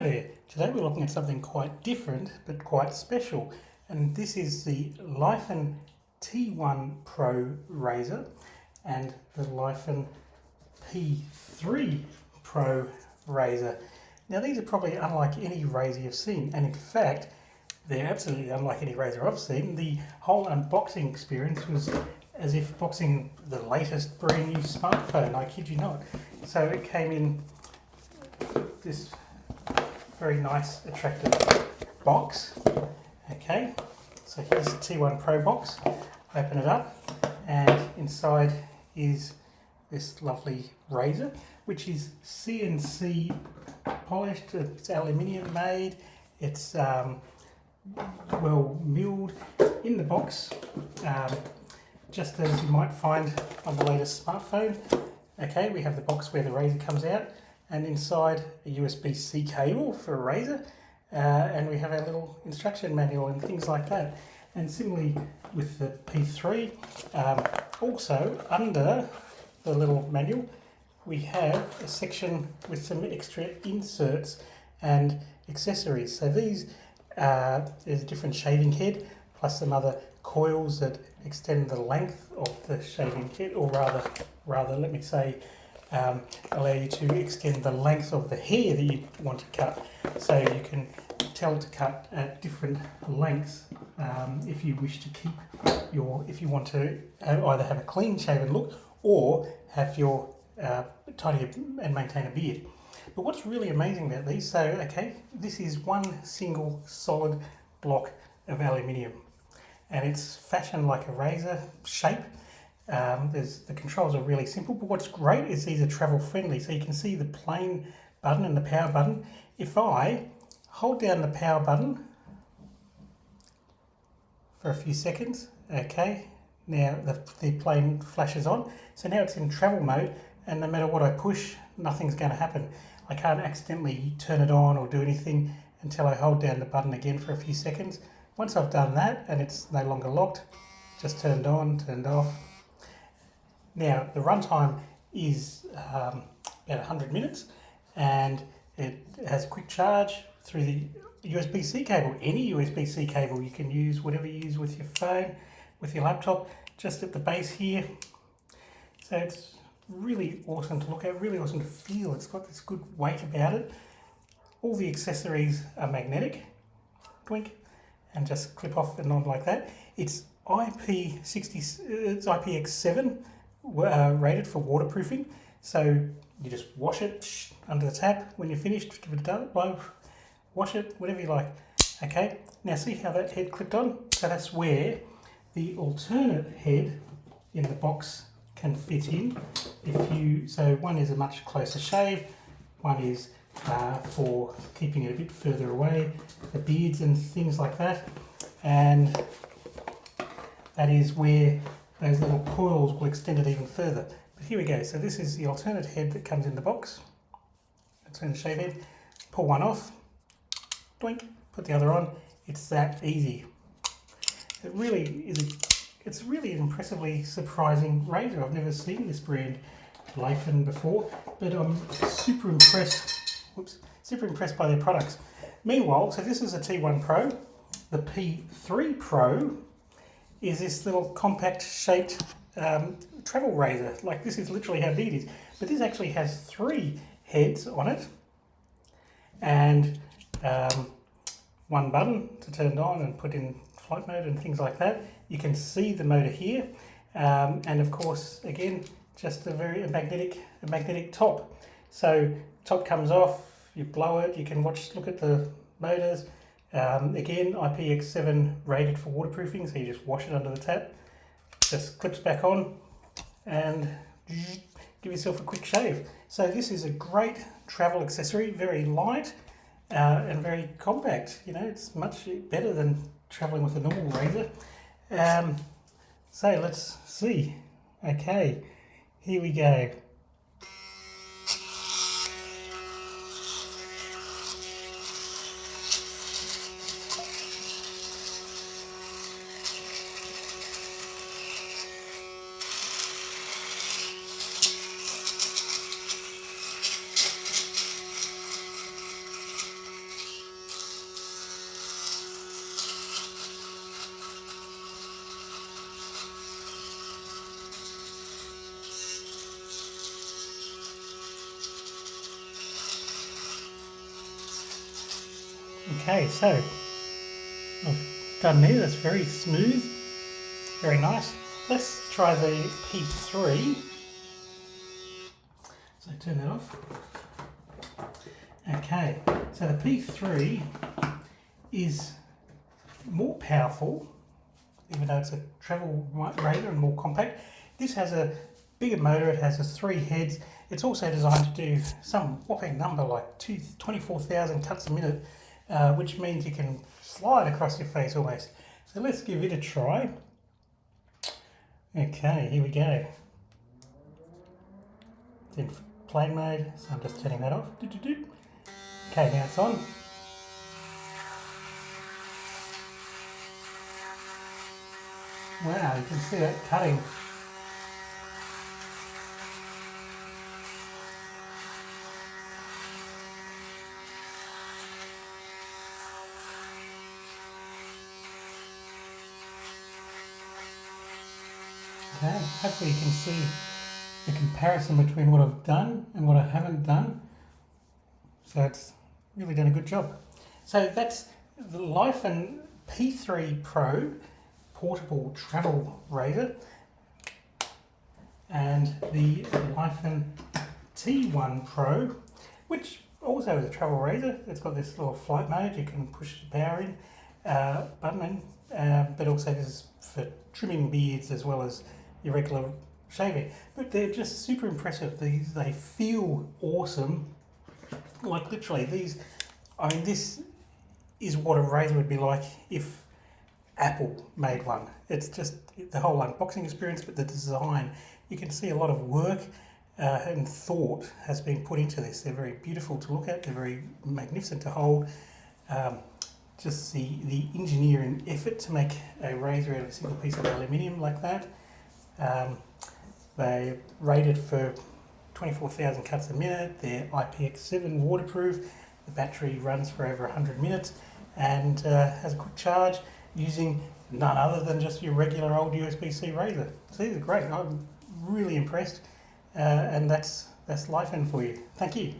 Today we're looking at something quite different but quite special, and this is the Laifen T1 Pro razor and the Laifen P3 Pro razor. Now these are probably unlike any razor you've seen, and in fact they're absolutely unlike any razor I've seen. The whole unboxing experience was as if boxing the latest brand new smartphone, I kid you not. So it came in this very nice, attractive box. Okay, so here's the T1 Pro box. Open it up, and inside is this lovely razor, which is CNC polished. It's aluminium made. It's well milled in the box, just as you might find on the latest smartphone. Okay, we have the box where the razor comes out, and inside a USB-C cable for a razor, and we have our little instruction manual and things like that. And similarly with the P3, also under the little manual we have a section with some extra inserts and accessories. So these, there's a different shaving head plus some other coils that extend the length of the shaving head, or rather let me say, allow you to extend the length of the hair that you want to cut. So you can tell it to cut at different lengths if you wish to keep if you want to either have a clean shaven look or have your tidy and maintain a beard. But what's really amazing about these, so okay, this is one single solid block of aluminium, and it's fashioned like a razor shape. The controls are really simple, but what's great is these are travel friendly. So you can see the plane button and the power button. If I hold down the power button for a few seconds, okay, now the plane flashes on. So now it's in travel mode, and no matter what I push, nothing's going to happen. I can't accidentally turn it on or do anything until I hold down the button again for a few seconds. Once I've done that and it's no longer locked, just turned on, turned off. Now the runtime is about 100 minutes, and it has a quick charge through the USB-C cable. Any USB-C cable you can use, whatever you use with your phone, with your laptop, just at the base here. So it's really awesome to look at, really awesome to feel. It's got this good weight about it. All the accessories are magnetic, twink, and just clip off and on like that. It's IPX7 rated for waterproofing, so you just wash it under the tap. When you're finished, give it a blow, wash it, whatever you like. Okay, now see how that head clipped on? So that's where the alternate head in the box can fit in. So one is a much closer shave, one is for keeping it a bit further away, for beards and things like that, and that is where those little coils will extend it even further. But here we go. So this is the alternate head that comes in the box. Alternate shave head. Pull one off, doink, put the other on. It's that easy. It really is. It's really an impressively surprising razor. I've never seen this brand Laifen before, but I'm super impressed. Super impressed by their products. Meanwhile, so this is a T1 Pro. The P3 Pro is this little compact shaped travel razor. Like, this is literally how big it is. But this actually has 3 heads on it, and one button to turn it on and put in flight mode and things like that. You can see the motor here, and of course, again, just a magnetic top. So top comes off, you blow it, you can look at the motors. Again, IPX7 rated for waterproofing, so you just wash it under the tap, just clips back on, and give yourself a quick shave. So this is a great travel accessory, very light and very compact. You know, it's much better than traveling with a normal razor. So let's see. Okay, here we go. Okay, so I've done there. That's very smooth, very nice. Let's try the P3. So turn that off. Okay, so the P3 is more powerful, even though it's a travel razor and more compact. This has a bigger motor, it has 3 heads. It's also designed to do some whopping number like 24,000 cuts a minute, which means you can slide across your face almost. So let's give it a try. Okay, here we go. It's in plane mode, so I'm just turning that off. Okay, now it's on. Wow, you can see that cutting. Okay, hopefully you can see the comparison between what I've done and what I haven't done. So it's really done a good job. So that's the Laifen P3 Pro portable travel razor and the Laifen T1 Pro, which also is a travel razor. It's got this little flight mode, you can push the power in button in, but also this is for trimming beards as well as your regular shaving. But they're just super impressive. They feel awesome. Like literally these, I mean, this is what a razor would be like if Apple made one. It's just the whole unboxing experience, but the design, you can see a lot of work and thought has been put into this. They're very beautiful to look at, they're very magnificent to hold. Just the engineering effort to make a razor out of a single piece of aluminium like that. They're rated for 24,000 cuts a minute, they're IPX7 waterproof, the battery runs for over 100 minutes and has a quick charge using none other than just your regular old USB-C razor. So these are great, I'm really impressed and that's Laifen for you. Thank you.